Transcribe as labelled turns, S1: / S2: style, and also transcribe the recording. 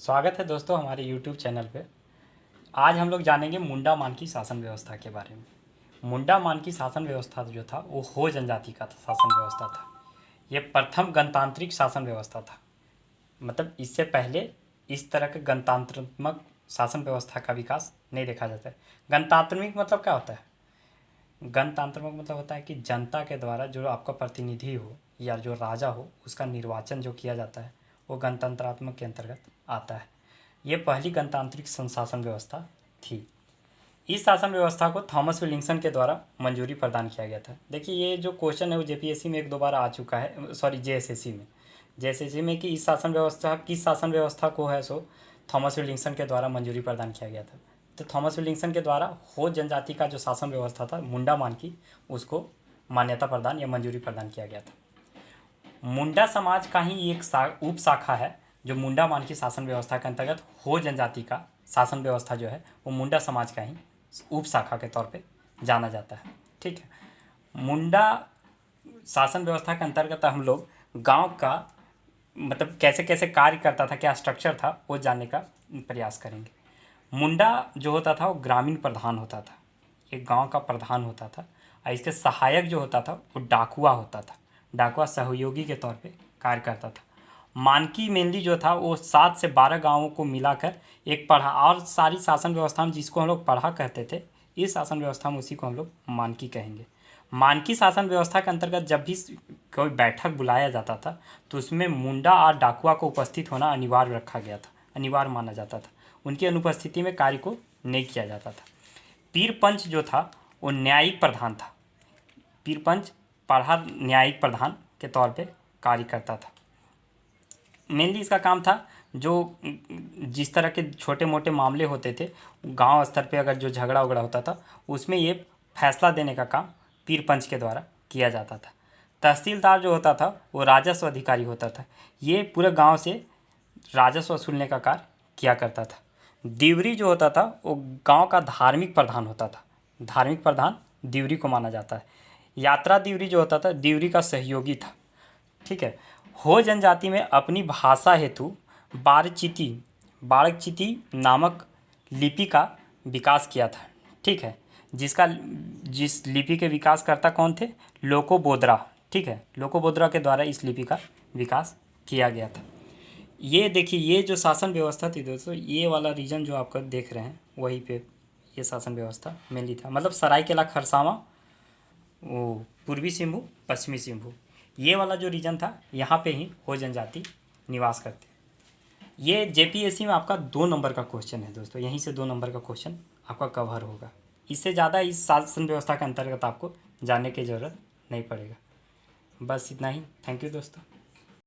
S1: स्वागत है दोस्तों हमारे YouTube चैनल पे। आज हम लोग जानेंगे मुंडा मान की शासन व्यवस्था के बारे में। मुंडा मान की शासन व्यवस्था जो था वो हो जनजाति का शासन व्यवस्था था। ये प्रथम गणतांत्रिक शासन व्यवस्था था। मतलब इससे पहले इस तरह के गणतंत्रात्मक शासन व्यवस्था का विकास नहीं देखा जाता है। गणतांत्रिक मतलब क्या होता है? गणतंत्रात्मक मतलब होता है कि जनता के द्वारा जो आपका प्रतिनिधि हो या जो राजा हो उसका निर्वाचन जो किया जाता है वो गणतंत्रात्मक के अंतर्गत आता है। ये पहली गणतांत्रिक शासन व्यवस्था थी। इस शासन व्यवस्था को थॉमस विलिंगसन के द्वारा मंजूरी प्रदान किया गया था। देखिए ये जो क्वेश्चन है वो जेपीएससी में एक दो बार आ चुका है, सॉरी जेएसएससी में कि इस शासन व्यवस्था किस शासन व्यवस्था को है सो थॉमस विलिंगसन के द्वारा मंजूरी प्रदान किया गया था। तो थॉमस विलिंगसन के द्वारा हो जनजाति का जो शासन व्यवस्था था मुंडा मान की, उसको मान्यता प्रदान या मंजूरी प्रदान किया गया था। मुंडा समाज का ही एक उप शाखा है जो मुंडा मान की शासन व्यवस्था के अंतर्गत हो जनजाति का शासन व्यवस्था जो है वो मुंडा समाज का ही उप शाखा के तौर पे जाना जाता है। ठीक है। मुंडा शासन व्यवस्था के अंतर्गत हम लोग गांव का मतलब कैसे कैसे कार्य करता था, क्या स्ट्रक्चर था, वो जानने का प्रयास करेंगे। मुंडा जो होता था वो ग्रामीण प्रधान होता था, एक गांव का प्रधान होता था। और इसके सहायक जो होता था वो डाकुआ होता था। डाकुआ सहयोगी के तौर पे कार्य करता था। मानकी मेनली जो था वो 7 से 12 गांवों को मिलाकर एक पढ़ा, और सारी शासन व्यवस्था में जिसको हम लोग पढ़ा कहते थे, इस शासन व्यवस्था में उसी को हम लोग मानकी कहेंगे। मानकी शासन व्यवस्था के अंतर्गत जब भी कोई बैठक बुलाया जाता था तो उसमें मुंडा और डाकुआ को उपस्थित होना अनिवार्य रखा गया था, अनिवार्य माना जाता था। उनकी अनुपस्थिति में कार्य को नहीं किया जाता था। पीर पंच जो था वो न्यायिक प्रधान था। पीर पंच पढ़ा न्यायिक प्रधान के तौर पे कार्य करता था। मेनली इसका काम था जो जिस तरह के छोटे मोटे मामले होते थे गांव स्तर पे, अगर जो झगड़ा उगड़ा होता था उसमें ये फैसला देने का काम पीर पंच के द्वारा किया जाता था। तहसीलदार जो होता था वो राजस्व अधिकारी होता था। ये पूरे गांव से राजस्व वसूलने का कार्य किया करता था। दिवरी जो होता था वो गांव का धार्मिक प्रधान होता था। धार्मिक प्रधान दिवरी को माना जाता है। यात्रा दिवरी जो होता था दिवरी का सहयोगी था। ठीक है। हो जनजाति में अपनी भाषा हेतु बारचिती नामक लिपि का विकास किया था। ठीक है। जिस लिपि के विकासकर्ता कौन थे? लोकोबोद्रा। ठीक है। लोकोबोद्रा के द्वारा इस लिपि का विकास किया गया था। ये देखिए ये जो शासन व्यवस्था थी दोस्तों, ये वाला रीजन जो आपका देख रहे हैं वहीं पे ये शासन व्यवस्था मेनली था। मतलब सरायकेला खरसावां, वो पूर्वी सिंहभूम, पश्चिमी सिंहभूम, ये वाला जो रीजन था यहाँ पे ही हो जनजाति निवास करते हैं। ये जेपीएससी में आपका 2 नंबर का क्वेश्चन है दोस्तों, यहीं से 2 नंबर का क्वेश्चन आपका कवर होगा। इससे ज़्यादा इस शासन व्यवस्था के अंतर्गत आपको जानने की ज़रूरत नहीं पड़ेगा। बस इतना ही। थैंक यू दोस्तों।